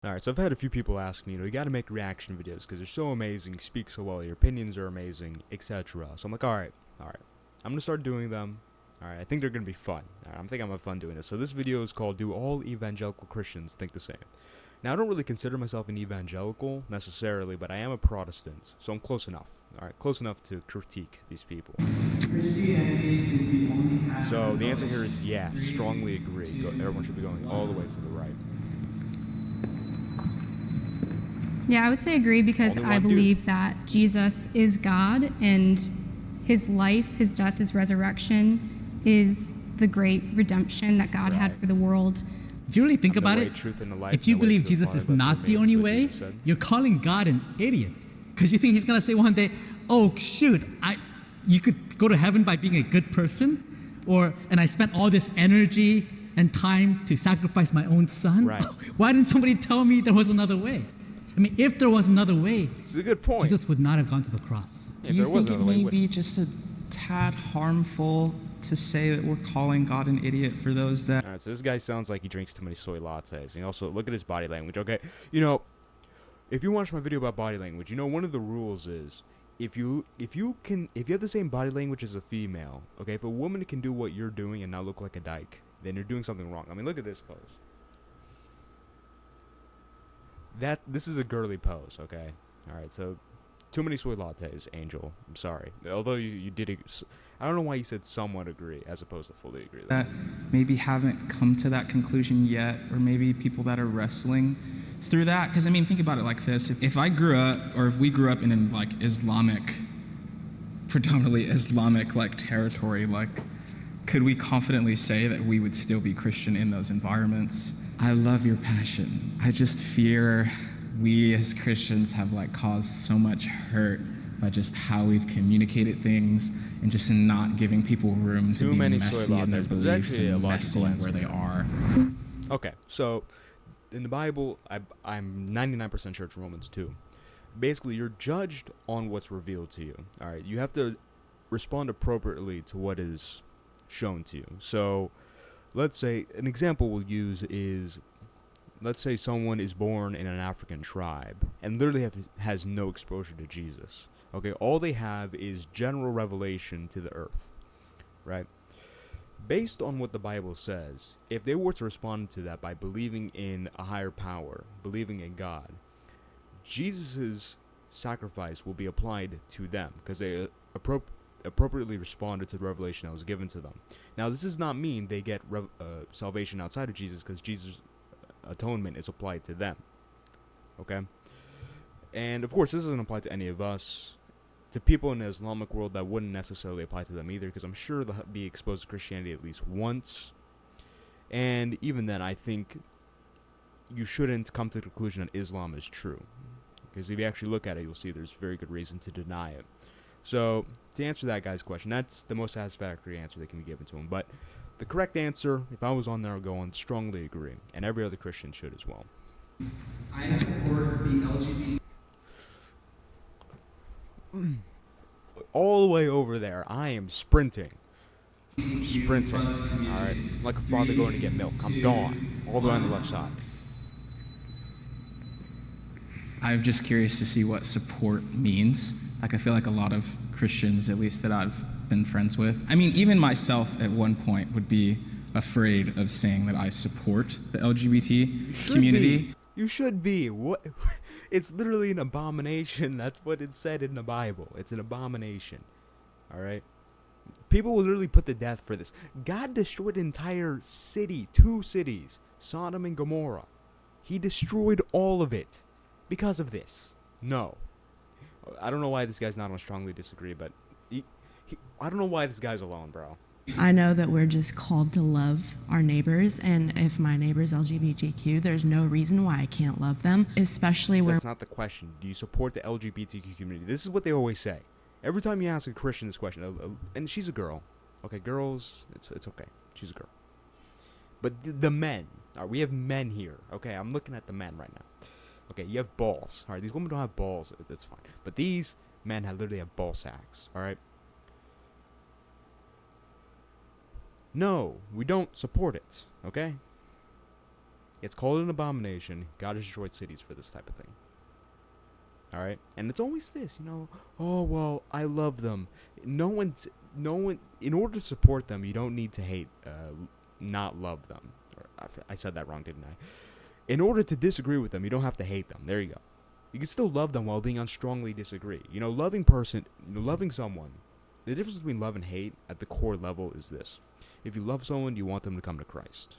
Alright, so I've had a few people ask me, you gotta make reaction videos because they're so amazing, you speak so well, your opinions are amazing, etc. So I'm like, alright. I'm gonna start doing them. Alright, I think they're gonna be fun. Alright, I'm thinking I'm gonna have fun doing this. So this video is called Do All Evangelical Christians Think the Same? Now, I don't really consider myself an evangelical, necessarily, but I am a Protestant, so I'm close enough. Alright, close enough to critique these people. So the answer here is yes, strongly agree. Everyone should be going all the way to the right. Yeah, I would say agree because I believe that Jesus is God and his life, his death, his resurrection is the great redemption that God had for the world. If you really think about it, if you believe Jesus is not the only way, you're calling God an idiot. Because you think he's going to say one day, oh, shoot, you could go to heaven by being a good person? And I spent all this energy and time to sacrifice my own son? Right. Why didn't somebody tell me there was another way? I mean, if there was another way, it's a good point. Jesus would not have gone to the cross. Do you think it may be just a tad harmful to say that we're calling God an idiot for those that... Alright, so this guy sounds like he drinks too many soy lattes. And also, look at his body language, okay? If you watch my video about body language, one of the rules is, if you have the same body language as a female, okay, if a woman can do what you're doing and not look like a dyke, then you're doing something wrong. I mean, look at this pose. This is a girly pose, okay? Alright, so too many soy lattes, Angel. I'm sorry. Although you did, I don't know why you said somewhat agree as opposed to fully agree. That maybe haven't come to that conclusion yet, or maybe people that are wrestling through that. Because, I mean, think about it like this. If I grew up, or if we grew up in predominantly Islamic, territory, could we confidently say that we would still be Christian in those environments? I love your passion. I just fear we as Christians have caused so much hurt by just how we've communicated things and just not giving people room to be messy in their beliefs and messy in where they are. Okay, so in the Bible, I'm 99% sure it's Romans 2. Basically, you're judged on what's revealed to you. All right, you have to respond appropriately to what is shown to you. So let's say an example we'll use is, let's say someone is born in an African tribe and literally has no exposure to Jesus. Okay, all they have is general revelation to the earth, right? Based on what the Bible says, if they were to respond to that by believing in a higher power, believing in God, Jesus' sacrifice will be applied to them because they appropriately responded to the revelation that was given to them. Now, this does not mean they get salvation outside of Jesus, because Jesus' atonement is applied to them. Okay? And, of course, this doesn't apply to any of us. To people in the Islamic world, that wouldn't necessarily apply to them either, because I'm sure they'll be exposed to Christianity at least once. And even then, I think you shouldn't come to the conclusion that Islam is true, because if you actually look at it, you'll see there's very good reason to deny it. So, to answer that guy's question, that's the most satisfactory answer that can be given to him. But the correct answer, if I was on there, I'd go on strongly agree, and every other Christian should as well. I support the LGBT. All the way over there, I am sprinting. Alright, like a father going to get milk. I'm gone. All the way on the left side. I'm just curious to see what support means. I feel like a lot of Christians, at least that I've been friends with, I mean, even myself at one point would be afraid of saying that I support the LGBT community. You should be. What? It's literally an abomination. That's what it said in the Bible. It's an abomination. Alright? People will literally put to death for this. God destroyed an entire city, 2 cities, Sodom and Gomorrah. He destroyed all of it because of this. No. I don't know why this guy's not on strongly disagree, but I don't know why this guy's alone, bro. I know that we're just called to love our neighbors, and if my neighbor's LGBTQ, there's no reason why I can't love them, especially where... That's not the question. Do you support the LGBTQ community? This is what they always say. Every time you ask a Christian this question, and she's a girl. Okay, girls, it's okay. She's a girl. But the men, all right, we have men here. Okay, I'm looking at the men right now. Okay, you have balls. All right, these women don't have balls. That's fine. But these men literally have ball sacks. All right. No, we don't support it. Okay. It's called an abomination. God has destroyed cities for this type of thing. All right? And it's always this, oh, well, I love them. No one, in order to support them, you don't need to hate, not love them. I said that wrong, didn't I? In order to disagree with them, you don't have to hate them. There you go. You can still love them while being on strongly disagree. Loving someone, the difference between love and hate at the core level is this. If you love someone, you want them to come to Christ.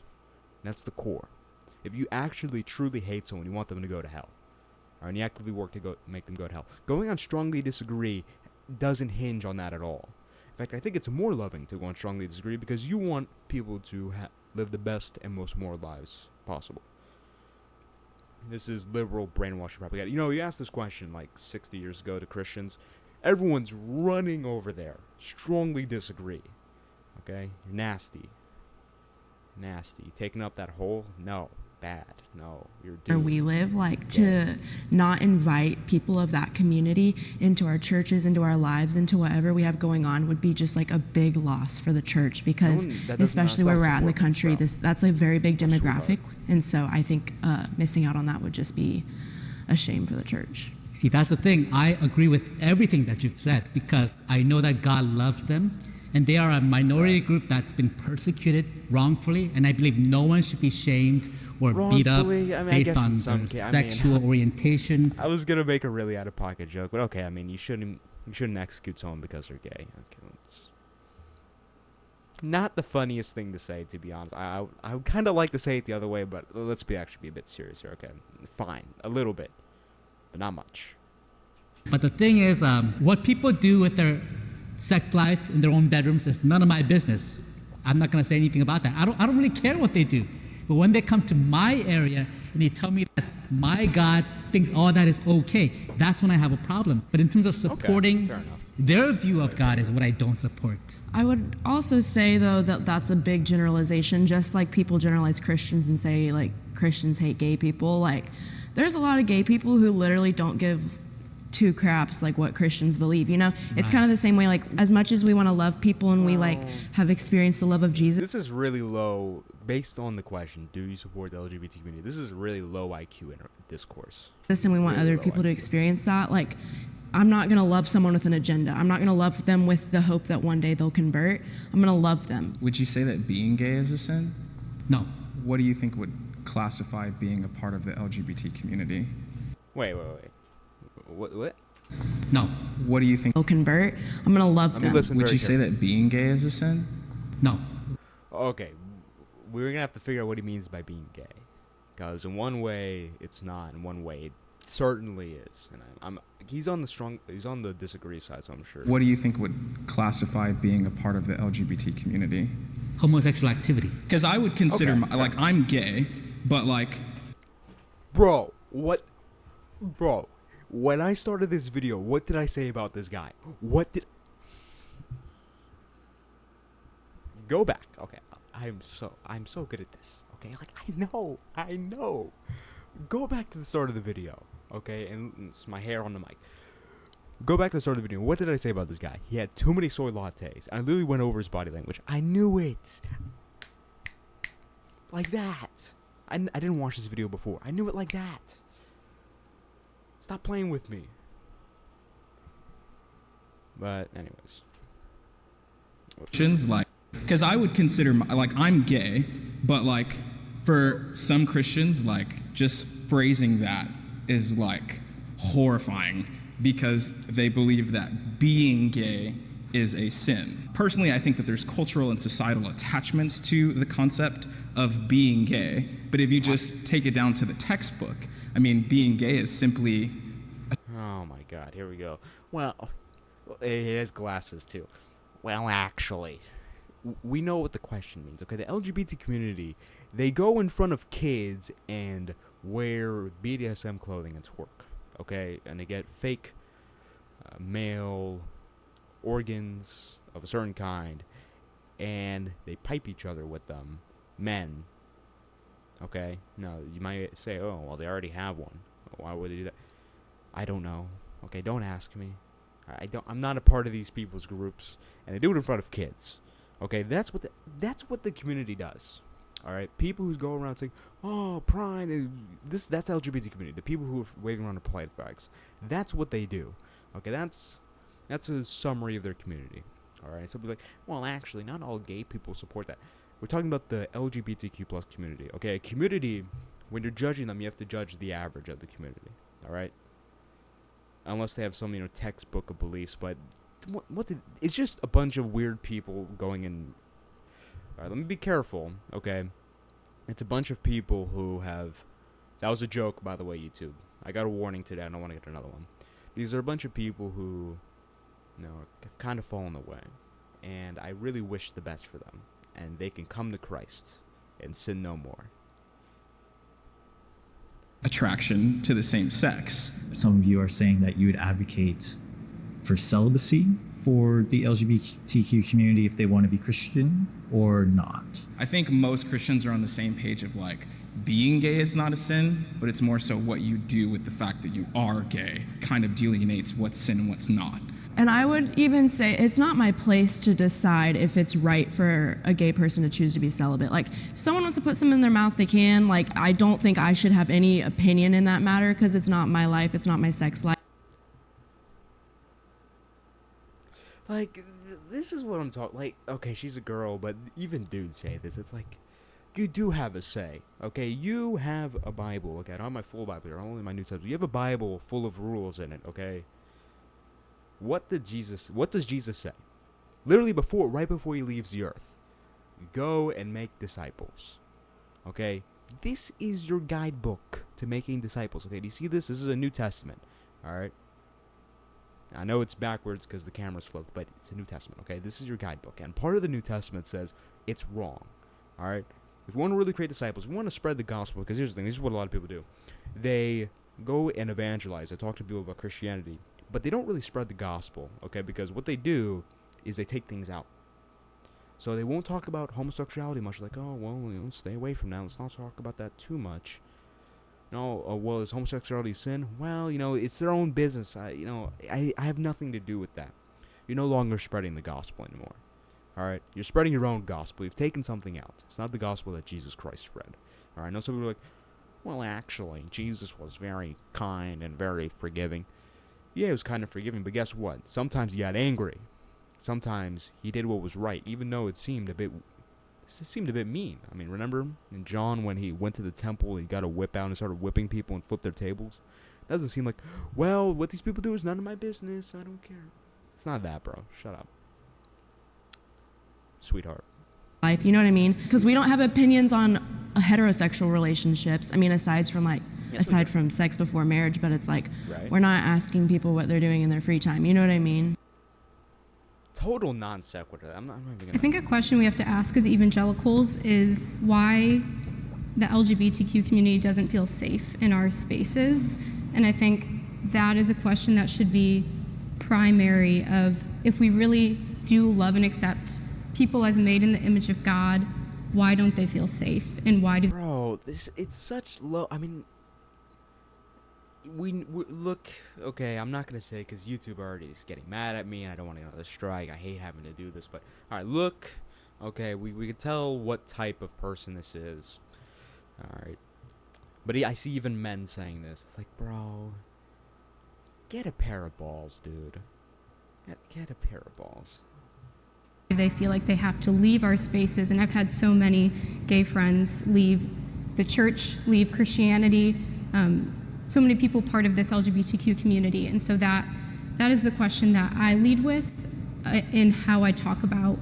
That's the core. If you actually truly hate someone, you want them to go to hell. And you actively work to make them go to hell. Going on strongly disagree doesn't hinge on that at all. In fact, I think it's more loving to go on strongly disagree because you want people to live the best and most moral lives possible. This is liberal brainwashing propaganda. You asked this question like 60 years ago to Christians. Everyone's running over there. Strongly disagree. Okay? You're nasty. Nasty. Taking up that hole? No. Bad. No, you're doomed. Where we live, to not invite people of that community into our churches, into our lives, into whatever we have going on would be just like a big loss for the church because especially where we're at in the country, that's a very big demographic. And so I think missing out on that would just be a shame for the church. See, that's the thing. I agree with everything that you've said because I know that God loves them and they are a minority group that's been persecuted wrongfully, and I believe no one should be shamed or beat up based on their sexual orientation. I was gonna make a really out-of-pocket joke, but okay. You shouldn't execute someone because they're gay. Okay, that's not the funniest thing to say, to be honest. I would kind of like to say it the other way, but let's actually be a bit serious here. Okay, fine, a little bit, but not much. But the thing is, what people do with their sex life in their own bedrooms is none of my business. I'm not gonna say anything about that. I don't really care what they do. But when they come to my area and they tell me that my God thinks all that is okay, that's when I have a problem. But in terms of supporting their view of God is what I don't support. I would also say, though, that that's a big generalization. Just like people generalize Christians and say, Christians hate gay people. There's a lot of gay people who literally don't give two craps what Christians believe. It's kind of the same way, as much as we want to love people and we have experienced the love of Jesus. This is really low based on the question, do you support the LGBT community? This is really low IQ discourse. And we want other people to experience that. I'm not going to love someone with an agenda. I'm not going to love them with the hope that one day they'll convert. I'm going to love them. Would you say that being gay is a sin? No. What do you think would classify being a part of the LGBT community? Wait. What? No. What do you think? They'll convert. I'm going to love them. Would you say that being gay is a sin? No. Okay. We're going to have to figure out what he means by being gay. Because in one way, it's not. In one way, it certainly is. And he's on the disagree side, so I'm sure. What do you think would classify being a part of the LGBT community? Homosexual activity. Because I would consider, I'm gay, but Bro, what? Bro, when I started this video, what did I say about this guy? Go back. Okay, I'm so good at this. Okay, I know. Go back to the start of the video. Okay, and it's my hair on the mic. Go back to the start of the video. What did I say about this guy? He had too many soy lattes. I literally went over his body language. I knew it. Like that. I didn't watch this video before. I knew it like that. Stop playing with me. But anyways. Because I would consider, I'm gay, but for some Christians, just phrasing that is horrifying because they believe that being gay is a sin. Personally, I think that there's cultural and societal attachments to the concept of being gay, but if you just take it down to the textbook, being gay is simply... Oh my God, here we go. Well, he has glasses too. Well, actually, we know what the question means, okay? The LGBT community, they go in front of kids and wear BDSM clothing and twerk, okay? And they get fake male organs of a certain kind, and they pipe each other with them, men, okay? Now, you might say, oh, well, they already have one. Why would they do that? I don't know, okay? Don't ask me. I'm not a part of these people's groups, and they do it in front of kids. Okay, that's what the community does. All right, people who go around saying, "Oh, pride," that's the LGBT community. The people who are waving around the pride flags. That's what they do. Okay, that's a summary of their community. All right, so be like, well, actually, not all gay people support that. We're talking about the LGBTQ plus community. Okay, a community. When you're judging them, you have to judge the average of the community. All right, unless they have some textbook of beliefs, but it's just a bunch of weird people going in. All right, let me be careful, okay? It's a bunch of people who have... That was a joke, by the way, YouTube. I got a warning today. I don't want to get another one. These are a bunch of people who, have kind of fallen away. And I really wish the best for them. And they can come to Christ and sin no more. Attraction to the same sex. Some of you are saying that you would advocate for celibacy for the LGBTQ community if they want to be Christian or not. I think most Christians are on the same page of being gay is not a sin, but it's more so what you do with the fact that you are gay kind of delineates what's sin and what's not. And I would even say it's not my place to decide if it's right for a gay person to choose to be celibate. If someone wants to put something in their mouth, they can. I don't think I should have any opinion in that matter because it's not my life, it's not my sex life. This is what I'm talking. Okay, she's a girl, but even dudes say this. It's you do have a say. Okay, you have a Bible. Okay, I don't have my full Bible here, only my New Testament. You have a Bible full of rules in it. Okay. What does Jesus say? Literally right before he leaves the earth, go and make disciples. Okay, this is your guidebook to making disciples. Okay, do you see this? This is a New Testament. All right. I know it's backwards because the camera's flipped, but it's a New Testament, okay? This is your guidebook. And part of the New Testament says it's wrong, all right? If you want to really create disciples, if you want to spread the gospel, because here's the thing, this is what a lot of people do. They go and evangelize. They talk to people about Christianity, but they don't really spread the gospel, okay? Because what they do is they take things out. So they won't talk about homosexuality much, stay away from that. Let's not talk about that too much. No, is homosexuality a sin? Well, it's their own business. I have nothing to do with that. You're no longer spreading the gospel anymore. All right? You're spreading your own gospel. You've taken something out. It's not the gospel that Jesus Christ spread. All right? I know some people are like, well, actually, Jesus was very kind and very forgiving. Yeah, he was kind of forgiving, but guess what? Sometimes he got angry. Sometimes he did what was right, even though it seemed a bit mean. I mean, remember in John when he went to the temple, he got a whip out and started whipping people and flipped their tables? It doesn't seem like, well, what these people do is none of my business. I don't care. It's not that, bro. Shut up. Sweetheart. Life, you know what I mean? Because we don't have opinions on heterosexual relationships. I mean, aside from sex before marriage, but it's right. We're not asking people what they're doing in their free time. You know what I mean? Total non sequitur. I'm not even gonna... I think a question we have to ask as evangelicals is why the LGBTQ community doesn't feel safe in our spaces. And I think that is a question that should be primary of if we really do love and accept people as made in the image of God, why don't they feel safe? And why do... Bro, it's such low... I mean... We look, okay, I'm not going to say because YouTube already is getting mad at me and I don't want to get another strike. I hate having to do this, but alright, look, okay, we can tell what type of person this is. Alright. But I see even men saying this. It's bro, get a pair of balls, dude. Get a pair of balls. They feel like they have to leave our spaces, and I've had so many gay friends leave the church, leave Christianity, so many people part of this LGBTQ community. And so that is the question that I lead with in how I talk about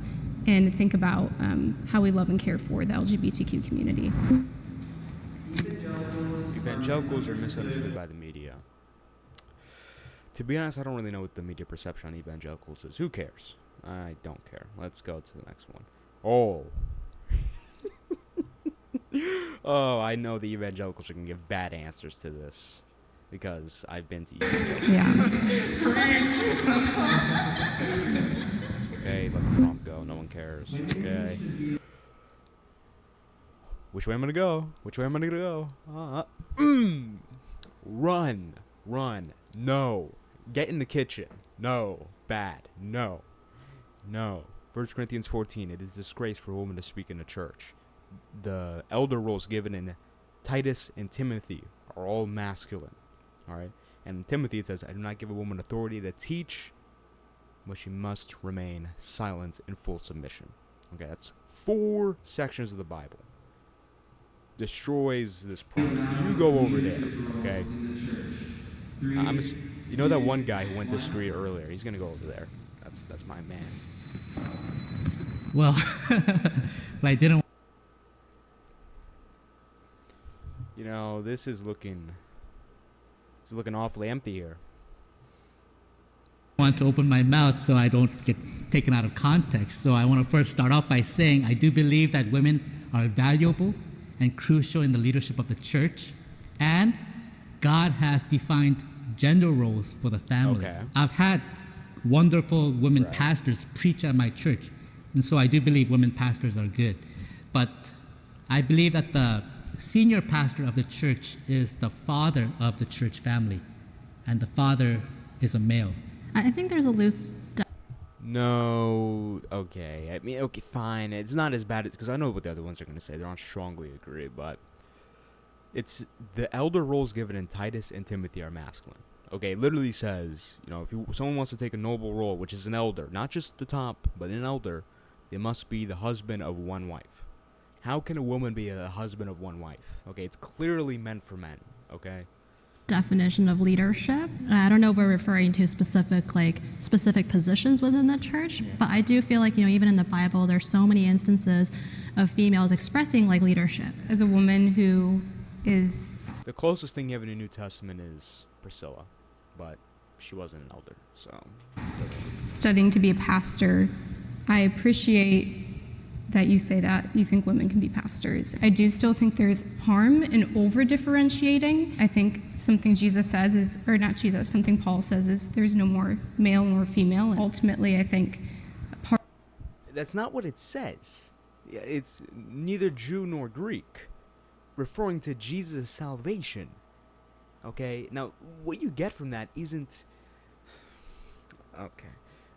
and think about how we love and care for the LGBTQ community. Evangelicals are misunderstood by the media. To be honest, I don't really know what the media perception on evangelicals is. Who cares? I don't care. Let's go to the next one. Oh. Oh, I know the evangelicals are going to give bad answers to this because I've been to evangelicals. Yeah. Okay, let the prompt go. No one cares. Okay. Which way am I going to go? Which way am I going to go? Run. No. Get in the kitchen. No. Bad. No. 1 Corinthians 14. It is disgrace for a woman to speak in a church. the elder roles given in Titus and Timothy are all masculine. All right, and in Timothy it says, "I do not give a woman authority to teach, but she must remain silent in full submission." Okay, that's 4 sections of the Bible. Destroys this point. You go over there, okay? You know that one guy who went to Korea earlier? He's gonna go over there. That's my man. Well, but I didn't. You know, this is looking awfully empty here. Want to open my mouth so I don't get taken out of context. So I want to first start off by saying I do believe that women are valuable and crucial in the leadership of the church, and God has defined gender roles for the family. Okay. I've had wonderful women pastors preach at my church, and so I do believe women pastors are good. But I believe that the senior pastor of the church is the father of the church family, and the father is a male. I think there's a loose. No, okay. I mean, okay, fine. It's not as bad as, because I know what the other ones are going to say. They don't strongly agree, but it's the elder roles given in Titus and Timothy are masculine. Okay, it literally says, you know, if someone wants to take a noble role, which is an elder, not just the top, but an elder, they must be the husband of one wife. How can a woman be a husband of one wife? Okay, it's clearly meant for men, okay? Definition of leadership. I don't know if we're referring to specific positions within the church, but I do feel like, even in the Bible, there's so many instances of females expressing leadership. As a woman who is... The closest thing you have in the New Testament is Priscilla, but she wasn't an elder, so... Studying to be a pastor, I appreciate that you say that you think women can be pastors. I do still think there's harm in over-differentiating. I think something Jesus says is, or not Jesus, something Paul says is there's no more male nor female. And ultimately, I think That's not what it says. It's neither Jew nor Greek, referring to Jesus' salvation. Okay? Now, what you get from that isn't... Okay.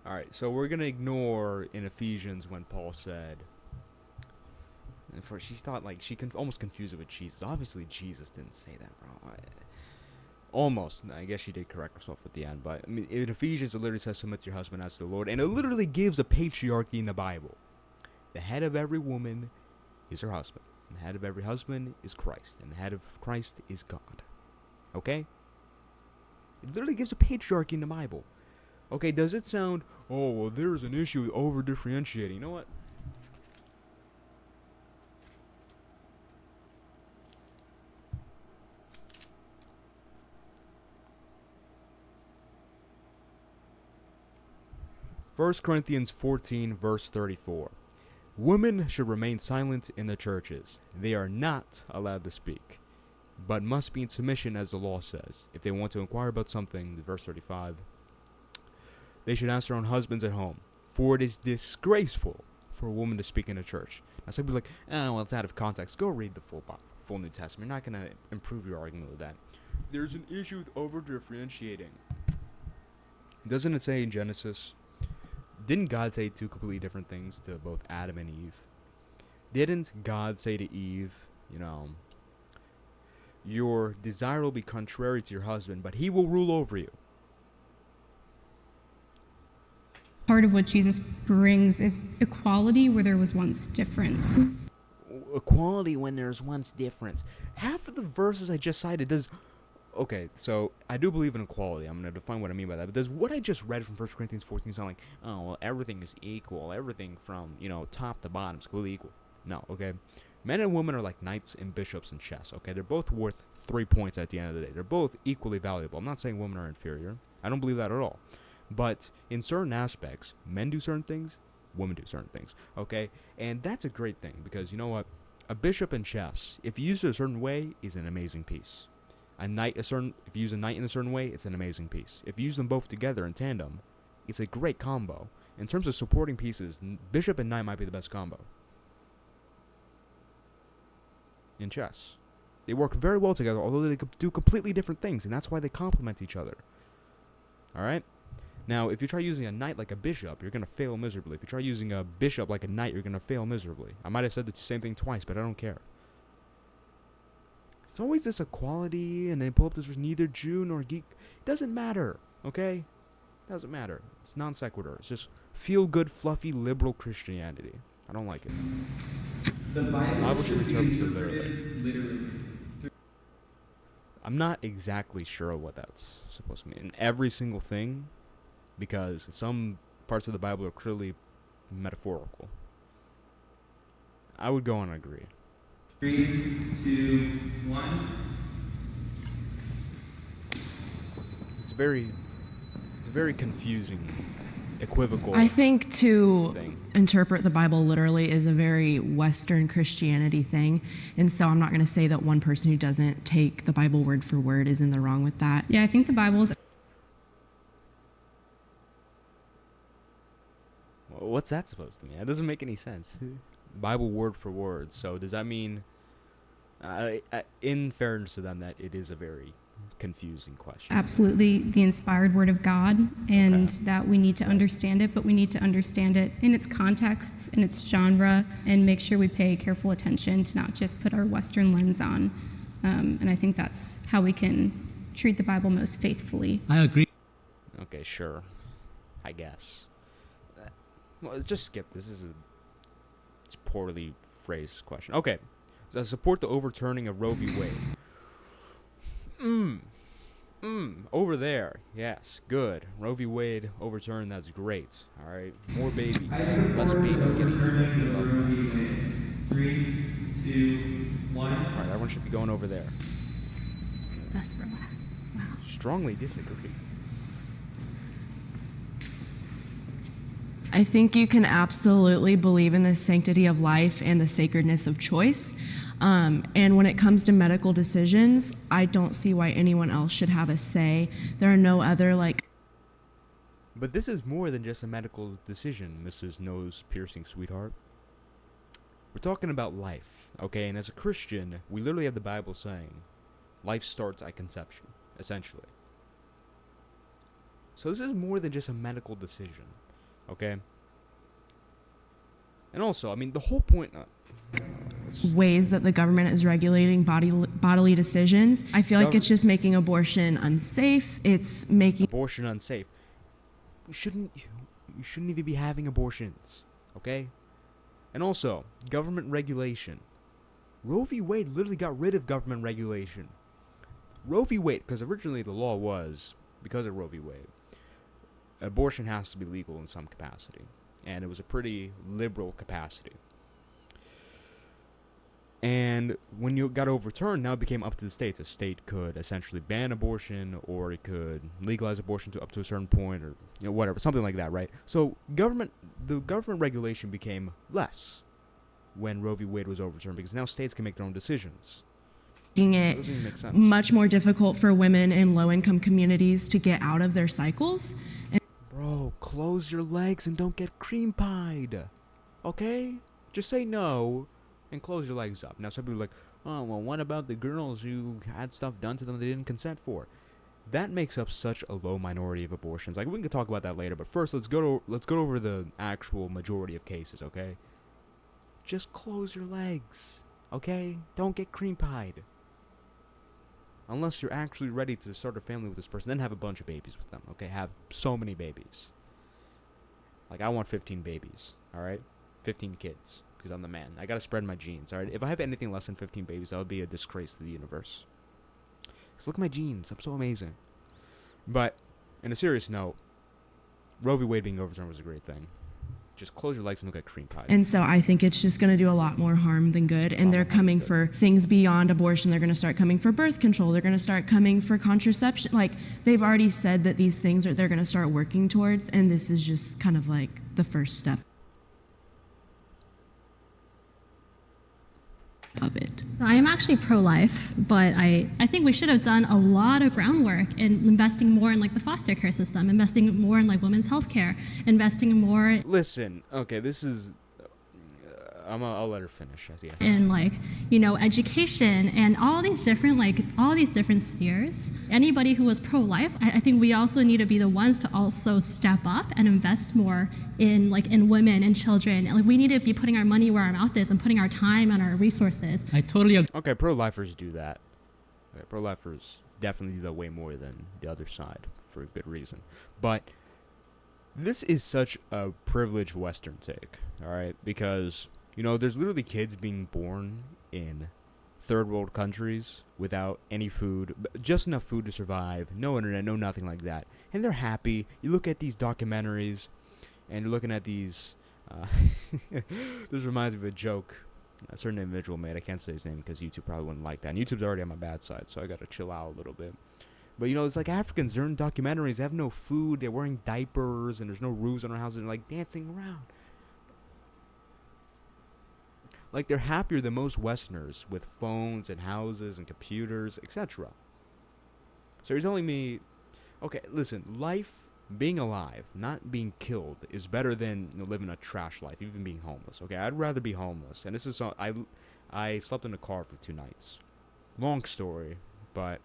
Alright, so we're going to ignore in Ephesians when Paul said... And for she thought she almost confused it with Jesus. Obviously, Jesus didn't say that, bro. Almost. I guess she did correct herself at the end. But I mean, in Ephesians, it literally says, "Submit to your husband as to the Lord," and it literally gives a patriarchy in the Bible. The head of every woman is her husband, and the head of every husband is Christ, and the head of Christ is God. Okay? It literally gives a patriarchy in the Bible. Okay, does it sound? Oh, well, there's an issue with over differentiating. You know what? 1 Corinthians 14, verse 34. Women should remain silent in the churches. They are not allowed to speak, but must be in submission as the law says. If they want to inquire about something, verse 35, they should ask their own husbands at home, for it is disgraceful for a woman to speak in a church. Now, some people are like, oh, well, it's out of context. Go read the full New Testament. You're not going to improve your argument with that. There's an issue with over-differentiating. Doesn't it say in Genesis... Didn't God say 2 completely different things to both Adam and Eve? Didn't God say to Eve, your desire will be contrary to your husband, but he will rule over you? Part of what Jesus brings is equality where there was once difference. Equality when there's once difference. Half of the verses I just cited does... Okay, so I do believe in equality. I'm going to define what I mean by that. But does what I just read from 1 Corinthians 14 sound like, oh, well, everything is equal. Everything from, top to bottom is completely equal? No, okay? Men and women are like knights and bishops in chess, okay? They're both worth 3 points at the end of the day. They're both equally valuable. I'm not saying women are inferior. I don't believe that at all. But in certain aspects, men do certain things, women do certain things, okay? And that's a great thing because, you know what? A bishop in chess, if you use it a certain way, is an amazing piece. If you use a knight in a certain way, it's an amazing piece. If you use them both together in tandem, it's a great combo. In terms of supporting pieces, bishop and knight might be the best combo in chess. They work very well together, although they do completely different things, and that's why they complement each other. Alright? Now, if you try using a knight like a bishop, you're going to fail miserably. If you try using a bishop like a knight, you're going to fail miserably. I might have said the same thing twice, but I don't care. It's always this equality, and they pull up this was neither Jew nor geek. It doesn't matter, okay? It doesn't matter. It's non sequitur. It's just feel-good, fluffy, liberal Christianity. I don't like it. The Bible should be interpreted literally. I'm not exactly sure what that's supposed to mean in every single thing, because some parts of the Bible are clearly metaphorical. I would go on and agree. 3, 2, 1. It's a very confusing, equivocal. I think to thing. interpret the Bible literally is a very Western Christianity thing, and so I'm not going to say that one person who doesn't take the Bible word for word is in the wrong with that. Yeah, I think the Bible's. What's that supposed to mean? That doesn't make any sense. Bible word for word. So does that mean, in fairness to them, that it is a very confusing question? Absolutely the inspired word of God, and that we need to understand it, but we need to understand it in its contexts, in its genre, and make sure we pay careful attention to not just put our Western lens on. And I think that's how we can treat the Bible most faithfully. I agree. Okay, sure. I guess. Well, just skip this. It's a poorly phrased question. Okay. So I support the overturning of Roe v. Wade. Over there. Yes, good. Roe v. Wade overturned, that's great. All right. More babies. Less babies getting killed. 3, 2, 1. All right, everyone should be going over there. Wow. Strongly disagree. I think you can absolutely believe in the sanctity of life and the sacredness of choice. And when it comes to medical decisions, I don't see why anyone else should have a say. There are no other, But this is more than just a medical decision, Mrs. Nose-Piercing Sweetheart. We're talking about life, okay? And as a Christian, we literally have the Bible saying, life starts at conception, essentially. So this is more than just a medical decision, okay? And also, I mean, the whole point... ways that the government is regulating bodily decisions. I feel like it's just making abortion unsafe. It's making... Abortion unsafe. You shouldn't even be having abortions, okay? And also, government regulation. Roe v. Wade literally got rid of government regulation. Roe v. Wade, because originally the law was, because of Roe v. Wade, abortion has to be legal in some capacity. And it was a pretty liberal capacity. And when you got overturned, now it became up to the states. A state could essentially ban abortion, or it could legalize abortion up to a certain point, or whatever, something like that, right? So the government regulation became less when Roe v. Wade was overturned, because now states can make their own decisions. Making it much more difficult for women in low-income communities to get out of their cycles. Bro, close your legs and don't get cream pied, okay? Just say no and close your legs up. Now some people are like, oh, well, what about the girls who had stuff done to them they didn't consent for? That makes up such a low minority of abortions. Like, we can talk about that later, but first let's go over the actual majority of cases, okay? Just close your legs, okay? Don't get cream pied. Unless you're actually ready to start a family with this person, then have a bunch of babies with them, okay? Have so many babies. Like, I want 15 babies, all right? 15 kids, because I'm the man. I gotta spread my genes, all right? If I have anything less than 15 babies, that would be a disgrace to the universe. Because look at my genes. I'm so amazing. But, in a serious note, Roe v. Wade being overturned was a great thing. Just close your legs and don't get cream pie. And so I think it's just going to do a lot more harm than good. And they're coming for things beyond abortion. They're going to start coming for birth control. They're going to start coming for contraception. Like, they've already said that these things they're going to start working towards. And this is just kind of like the first step of it. I am actually pro-life, but I think we should have done a lot of groundwork in investing more in like the foster care system, investing more in like women's health care, investing more. Listen, okay, this is I'll let her finish. Yes. In like, education and all these different spheres. Anybody who was pro-life, I think we also need to be the ones to also step up and invest more in women and children. And, we need to be putting our money where our mouth is and putting our time and our resources. I totally agree. Okay, pro-lifers do that. Okay, pro-lifers definitely do that way more than the other side for a good reason. But this is such a privileged Western take, all right? Because, there's literally kids being born in third world countries without any food, just enough food to survive, no internet, no nothing like that. And they're happy. You look at these documentaries, and you're looking at these... this reminds me of a joke a certain individual made. I can't say his name because YouTube probably wouldn't like that. And YouTube's already on my bad side, so I got to chill out a little bit. But, it's like Africans, they're in documentaries, they have no food, they're wearing diapers, and there's no roofs on their houses, and they're, dancing around. Like, they're happier than most Westerners with phones and houses and computers, etc. So you're telling me, okay, listen, life, being alive, not being killed, is better than living a trash life, even being homeless, okay? I'd rather be homeless. And this is, I slept in a car for 2 nights. Long story, but...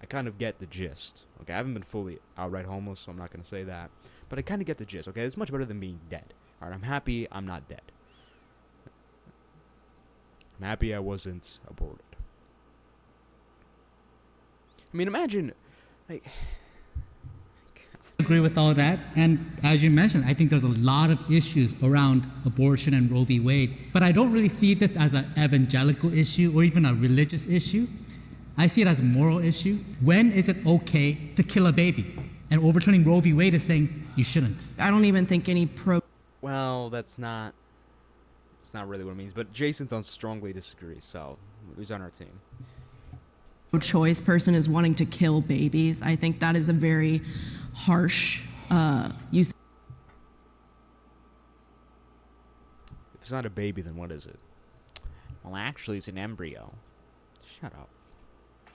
I kind of get the gist. Okay, I haven't been fully outright homeless, so I'm not going to say that. But I kind of get the gist, okay? It's much better than being dead. Alright, I'm happy I'm not dead. I'm happy I wasn't aborted. I mean, imagine, I agree with all that. And as you mentioned, I think there's a lot of issues around abortion and Roe v. Wade. But I don't really see this as an evangelical issue or even a religious issue. I see it as a moral issue. When is it okay to kill a baby? And overturning Roe v. Wade is saying you shouldn't. I don't even think any Well, that's not really what it means. But Jason's on strongly disagree, so who's on our team? Pro-choice person is wanting to kill babies. I think that is a very harsh use. If it's not a baby, then what is it? Well, actually, it's an embryo. Shut up.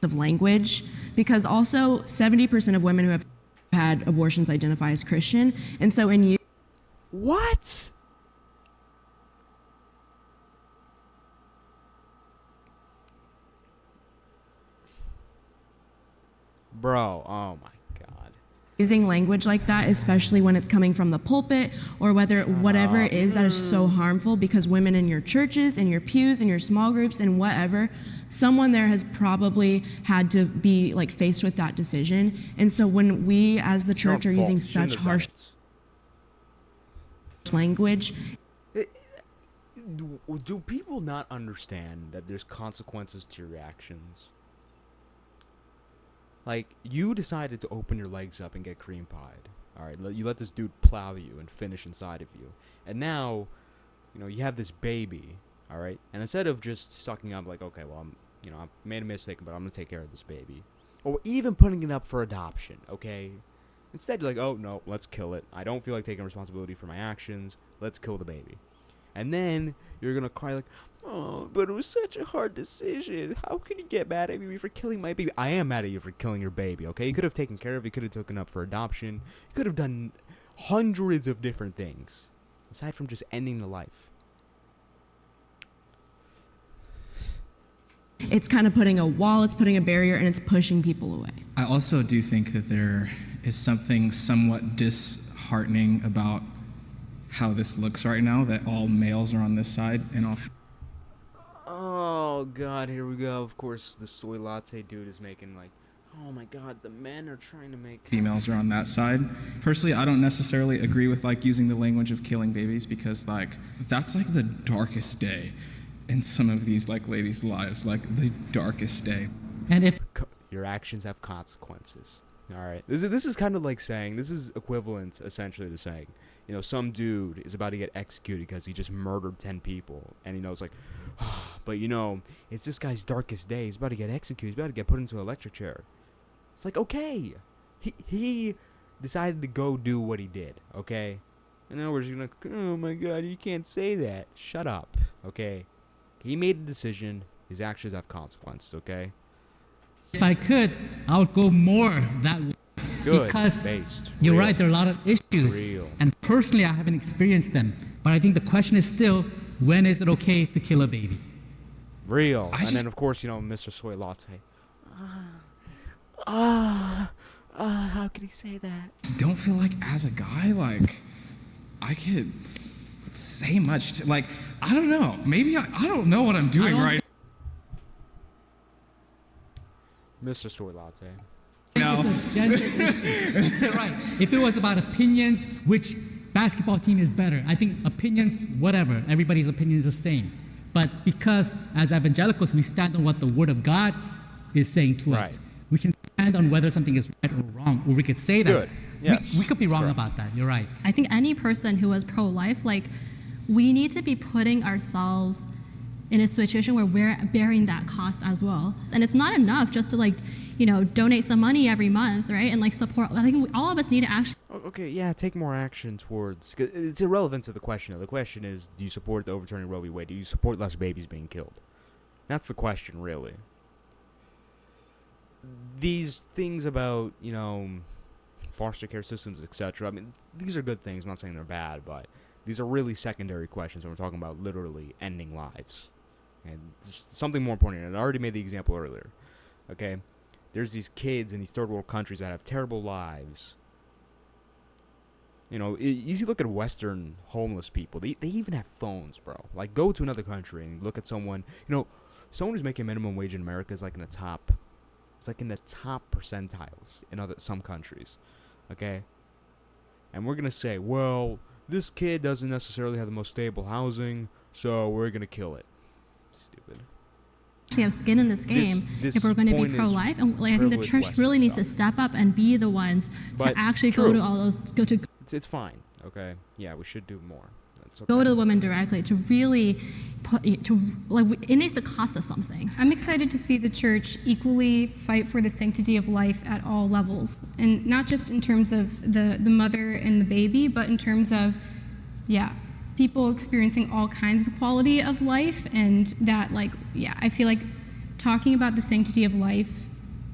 Of language, because also 70% of women who have had abortions identify as Christian, and so in you. What? Bro, oh my God. Using language like that, especially when it's coming from the pulpit or whatever it is that is so harmful, because women in your churches, in your pews, in your small groups, and whatever, someone there has probably had to be faced with that decision. And so when we as the church are using such harsh language. Do people not understand that there's consequences to your actions? Like, you decided to open your legs up and get cream pied. Alright, you let this dude plow you and finish inside of you. And now, you have this baby, alright? And instead of just sucking up okay, well, I made a mistake, but I'm going to take care of this baby. Or even putting it up for adoption, okay? Instead, you're like, oh, no, let's kill it. I don't feel like taking responsibility for my actions. Let's kill the baby. And then you're going to cry oh, but it was such a hard decision. How can you get mad at me for killing my baby? I am mad at you for killing your baby, okay? You could have taken care of it. You could have taken up for adoption. You could have done hundreds of different things, aside from just ending the life. It's kind of putting a wall, it's putting a barrier, and it's pushing people away. I also do think that there is something somewhat disheartening about how this looks right now, that all males are on this side and all... Oh, God, here we go. Of course, the soy latte dude is making oh my God, the men are trying to make... Females are on that side. Personally, I don't necessarily agree with using the language of killing babies, because that's the darkest day in some of these ladies' lives, the darkest day. And if your actions have consequences, all right. This is kind of like saying, this is equivalent essentially to saying, some dude is about to get executed because he just murdered 10 people, and it's but it's this guy's darkest day. He's about to get executed. He's about to get put into an electric chair. It's okay. He decided to go do what he did, okay? And now we're just gonna, oh my God, you can't say that. Shut up, okay? He made a decision. His actions have consequences, okay? If I could, I would go more that way. Good. Because based. You're Real. right, there are a lot of issues. Real. And personally, I haven't experienced them. But I think the question is still, when is it okay to kill a baby? Real. Then, of course, Mr. Soy Latte. How could he say that? Don't feel like as a guy, like, I could say much. I don't know. Maybe I don't know what I'm doing right. Mr. Soy Latte. No. It's a gender issue. You're right. If it was about opinions, which basketball team is better, I think opinions, whatever, everybody's opinion is the same. But because as evangelicals, we stand on what the Word of God is saying to us. We can stand on whether something is right or wrong, or we could say that. Good. Yes. We could be wrong about that. You're right. I think any person who is pro-life, we need to be putting ourselves in a situation where we're bearing that cost as well. And it's not enough just to donate some money every month, right? And support. I think all of us need to actually. Okay, yeah, take more action towards. 'Cause it's irrelevant to the question. The question is, do you support the overturning Roe v. Wade? Do you support less babies being killed? That's the question, really. These things about, foster care systems, etc. I mean, these are good things. I'm not saying they're bad, but these are really secondary questions when we're talking about literally ending lives. And something more important, and I already made the example earlier. Okay? There's these kids in these third world countries that have terrible lives. You look at Western homeless people. They even have phones, bro. Go to another country and look at someone. Someone who's making minimum wage in America is in the top. It's in the top percentiles in some countries. Okay? And we're going to say, well, this kid doesn't necessarily have the most stable housing, so we're going to kill it. Stupid. We have skin in this game if we're going to be pro-life, and I think the church really needs to step up and be the ones to actually go to all those. It's fine. Okay. Yeah, we should do more. Okay. Go to the women directly to really it needs to cost us something. I'm excited to see the church equally fight for the sanctity of life at all levels, and not just in terms of the mother and the baby, but in terms of people experiencing all kinds of quality of life. And that I feel like talking about the sanctity of life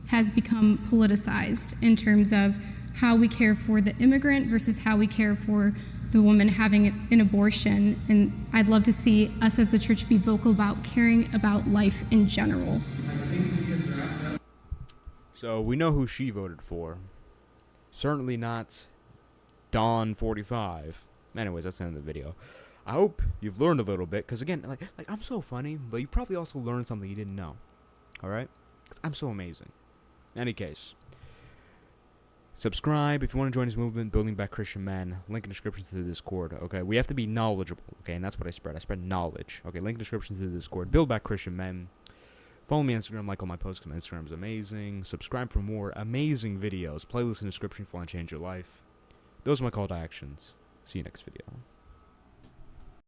has become politicized in terms of how we care for the immigrant versus how we care for the woman having an abortion. And I'd love to see us as the church be vocal about caring about life in general. So we know who she voted for. Certainly not Dawn45. Anyways, that's the end of the video. I hope you've learned a little bit, because again, I'm so funny, but you probably also learned something you didn't know. Alright? Because I'm so amazing. In any case, subscribe if you want to join this movement, Building Back Christian Men. Link in the description to the Discord, okay? We have to be knowledgeable, okay? And that's what I spread. I spread knowledge, okay? Link in the description to the Discord. Build Back Christian Men. Follow me on Instagram, like all my posts, because my Instagram is amazing. Subscribe for more amazing videos. Playlist in the description if you want to change your life. Those are my call to actions. See you next video.